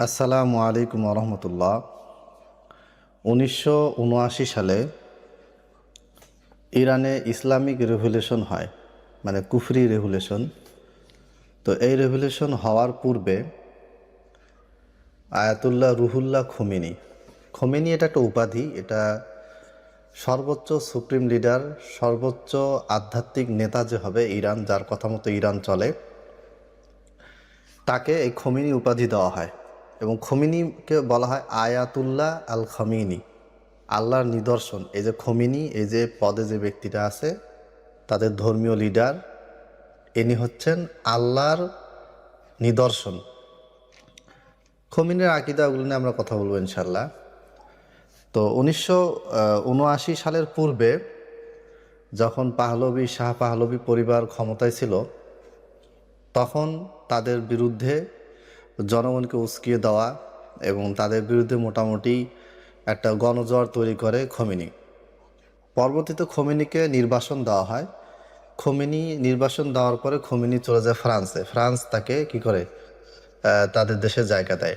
আসসালামু আলাইকুম রহমতুল্লাহ। 1979 সালে ইরানে ইসলামিক রেভলিউশন হয়, মানে কুফরি রেভলিউশন। তো এই রেভলিউশন হওয়ার পূর্বে আয়াতুল্লাহ রুহুল্লাহ খোমেনি, খোমেনি এটা একটা উপাধি, এটা সর্বোচ্চ সুপ্রিম লিডার, সর্বোচ্চ আধ্যাত্মিক নেতা যে হবে ইরান, যার কথা মতো ইরান চলে, তাকে এই খোমেনি উপাধি দেওয়া হয়। এবং খোমেনিকে বলা হয় আয়াতুল্লাহ আল খমিনি, আল্লাহর নিদর্শন। এই যে খোমেনি, এই যে পদে যে ব্যক্তিটা আছে, তাদের ধর্মীয় লিডার, ইনি হচ্ছেন আল্লাহর নিদর্শন। খোমেনির আকীদাগুলো নিয়ে আমরা কথা বলবো ইনশাল্লাহ। তো 1979 সালের পূর্বে যখন শাহ পাহলভী পরিবার ক্ষমতায় ছিল, তখন তাদের বিরুদ্ধে জনগণকে উস্কিয়ে দেওয়া এবং তাদের বিরুদ্ধে মোটামুটি একটা গণজোয়ার তৈরি করে খোমেনি। পরবর্তীতে খোমেনিকে নির্বাসন দেওয়া হয়। খোমেনি নির্বাসন দেওয়ার পরে খোমেনি চলে যায় ফ্রান্সে। ফ্রান্স তাকে কি করে, তাদের দেশে জায়গা দেয়।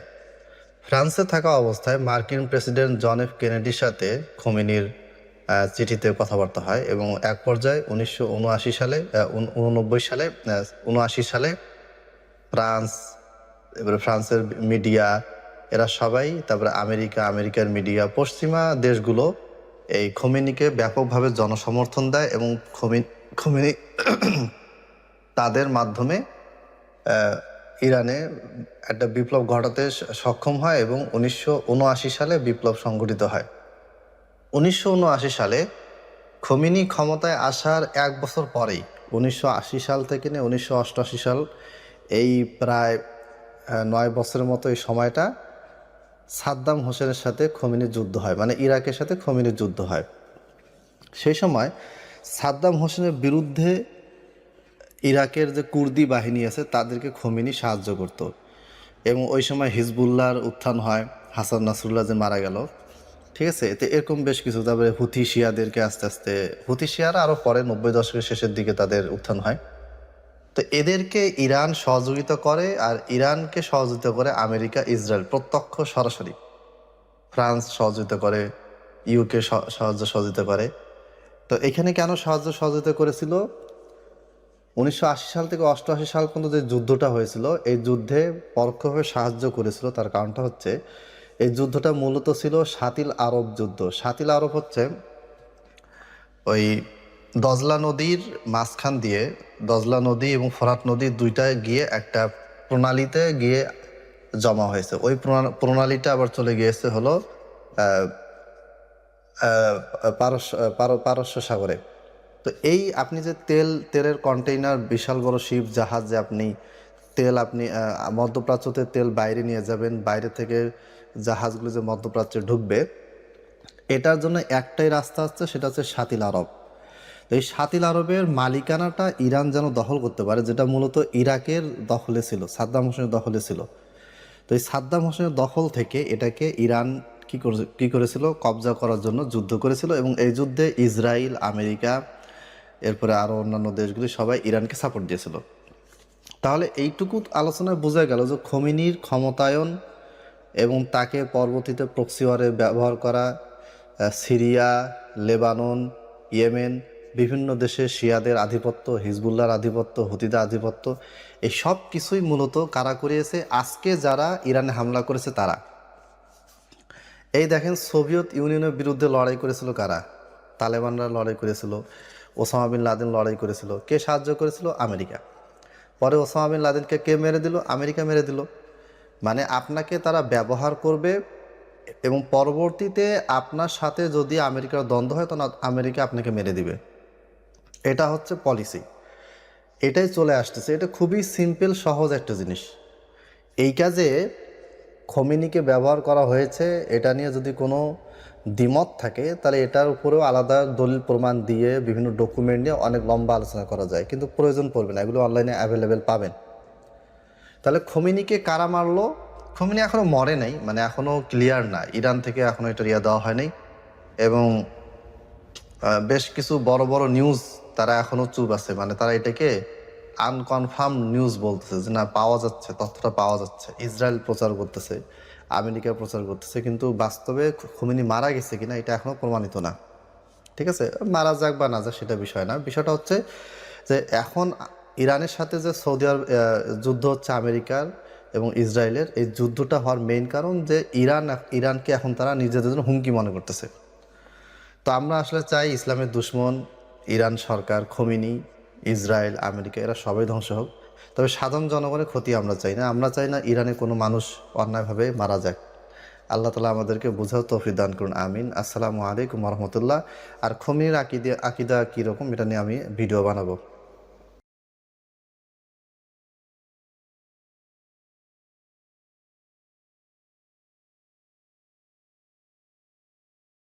ফ্রান্সে থাকা অবস্থায় মার্কিন প্রেসিডেন্ট জন এফ কেনেডির সাথে খোমেনির চিঠিতে কথাবার্তা হয় এবং এক পর্যায়ে 1979 সালে 79 সালে ফ্রান্স, এবারে ফ্রান্সের মিডিয়া, এরা সবাই, তারপরে আমেরিকার মিডিয়া, পশ্চিমা দেশগুলো এই খোমেনিকে ব্যাপকভাবে জনসমর্থন দেয় এবং খোমেনি তাদের মাধ্যমে ইরানে একটা বিপ্লব ঘটাতে সক্ষম হয় এবং 1979 সালে বিপ্লব সংঘটিত হয়। 1979 সালে খোমেনি ক্ষমতায় আসার এক বছর পরেই, 1980 সাল থেকে নিয়ে 1988 সাল, এই প্রায় 9 বছরের মতো এই সময়টা সাদ্দাম হোসেনের সাথে খোমেনির যুদ্ধ হয়, মানে ইরাকের সাথে খোমেনির যুদ্ধ হয়। সেই সময় সাদ্দাম হোসেনের বিরুদ্ধে ইরাকের যে কুর্দি বাহিনী আছে তাদেরকে খোমেনি সাহায্য করত এবং ওই সময় হিজবুল্লাহর উত্থান হয়, হাসান নাসরুল্লাহ যে মারা গেল, ঠিক আছে। এতে এরকম বেশ কিছু, তারপরে হুথি শিয়াদেরকে আস্তে আস্তে, হুথি শিয়ারা আরও পরে 90 দশকের শেষের দিকে তাদের উত্থান হয়। তো এদেরকে ইরান সহযোগিতা করে, আর ইরানকে সহযোগিতা করে আমেরিকা, ইসরায়েল প্রত্যক্ষ সরাসরি। ফ্রান্স সহযোগিতা করে, ইউকে সহযোগিতা করে। তো এখানে কেন সহযোগিতা করেছিল? 1980 সাল থেকে 88 সাল পর্যন্ত যে যুদ্ধটা হয়েছিল, এই যুদ্ধে পরোক্ষভাবে সাহায্য করেছিল। তার কারণটা হচ্ছে, এই যুদ্ধটা মূলত ছিল শাতিল আরব যুদ্ধ। শাতিল আরব হচ্ছে ওই দজলা নদীর মাঝখান দিয়ে, দজলা নদী এবং ফোরাত নদী দুইটা গিয়ে একটা প্রণালীতে গিয়ে জমা হয়েছে। ওই প্রণালীটা আবার চলে গিয়েছে হলো পারস্য সাগরে। তো এই আপনি যে তেলের কন্টেইনার, বিশাল বড় শিপ জাহাজ, যে আপনি মধ্যপ্রাচ্যতে তেল বাইরে নিয়ে যাবেন, বাইরে থেকে জাহাজগুলো যে মধ্যপ্রাচ্যে ঢুকবে, এটার জন্য একটাই রাস্তা হচ্ছে, সেটা হচ্ছে শাতিল আরব। তো এই শাতিল আরবের মালিকানাটা ইরান যেন দখল করতে পারে, যেটা মূলত ইরাকের দখলে ছিল, সাদ্দাম হোসেনের দখলে ছিল। তো এই সাদ্দাম হোসেনের দখল থেকে এটাকে ইরান কি করেছিল, কবজা করার জন্য যুদ্ধ করেছিল এবং এই যুদ্ধে ইসরায়েল, আমেরিকা, এরপরে আরও অন্যান্য দেশগুলি সবাই ইরানকে সাপোর্ট দিয়েছিল। তাহলে এইটুকু আলোচনায় বোঝা গেল যে খোমেনির ক্ষমতায়ন এবং তাকে পরবর্তীতে প্রক্সি ওয়ারে ব্যবহার করা, সিরিয়া, লেবানন, ইয়েমেন, বিভিন্ন দেশে শিয়াদের আধিপত্য, হিজবুল্লাহর আধিপত্য, হুতিদের আধিপত্য, এই সব কিছুই মূলত কারা করিয়েছে? আজকে যারা ইরানে হামলা করেছে তারা। এই দেখেন, সোভিয়েত ইউনিয়নের বিরুদ্ধে লড়াই করেছিল কারা? তালেবানরা লড়াই করেছিল, ওসামা বিন লাদেন লড়াই করেছিল। কে সাহায্য করেছিল? আমেরিকা। পরে ওসামা বিন লাদেনকে কে মেরে দিল? আমেরিকা মেরে দিল। মানে আপনাকে তারা ব্যবহার করবে এবং পরবর্তীতে আপনার সাথে যদি আমেরিকার দ্বন্দ্ব হয়, তখন আমেরিকা আপনাকে মেরে দিবে। এটা হচ্ছে পলিসি, এটাই চলে আসতেছে। এটা খুবই সিম্পল, সহজ একটা জিনিস। এই কাজে খোমেনিকে ব্যবহার করা হয়েছে, এটা নিয়ে যদি কোনো দ্বিমত থাকে, তাহলে এটার উপরেও আলাদা দলিল প্রমাণ দিয়ে, বিভিন্ন ডকুমেন্ট নিয়ে অনেক লম্বা আলোচনা করা যায়, কিন্তু প্রয়োজন পড়বে না, এগুলো অনলাইনে অ্যাভেলেবেল পাবেন। তাহলে খোমেনিকে কারা মারলো? খোমেনি এখনও মরে নাই, মানে এখনও ক্লিয়ার না, ইরান থেকে এখনও এটা দেওয়া হয় নাই এবং বেশ কিছু বড় বড় নিউজ তারা এখনও চুপ আছে, মানে তারা এটাকে আনকনফার্ম নিউজ বলতেছে যে না পাওয়া যাচ্ছে, তথ্যটা পাওয়া যাচ্ছে, ইসরায়েল প্রচার করতেছে, আমেরিকা প্রচার করতেছে, কিন্তু বাস্তবে খোমেনি মারা গেছে কিনা এটা এখনো প্রমাণিত না। ঠিক আছে, মারা যাক বা না যাক সেটা বিষয় না, বিষয়টা হচ্ছে যে এখন ইরানের সাথে যে সৌদি আরব যুদ্ধ হচ্ছে আমেরিকার এবং ইসরায়েলের, এই যুদ্ধটা হওয়ার মেইন কারণ যে ইরানকে এখন তারা নিজেদের জন্য হুমকি মনে করতেছে। তো আমরা আসলে চাই ইসলামের দুশ্মন ইরান সরকার, খোমেনি, ইসরায়েল, আমেরিকা এরা সবাই ধ্বংস হোক, তবে সাধারণ জনগণের ক্ষতি আমরা চাই না। আমরা চাই না ইরানে কোনো মানুষ অন্যায়ভাবে মারা যাক। আল্লাহ তালা আমাদেরকে বোঝাও তৌফিক দান করুন, আমিন। আসসালামু আলাইকুম রহমতুল্লাহ। আর খোমেনির আকিদা কীরকম এটা নিয়ে আমি ভিডিও বানাবো।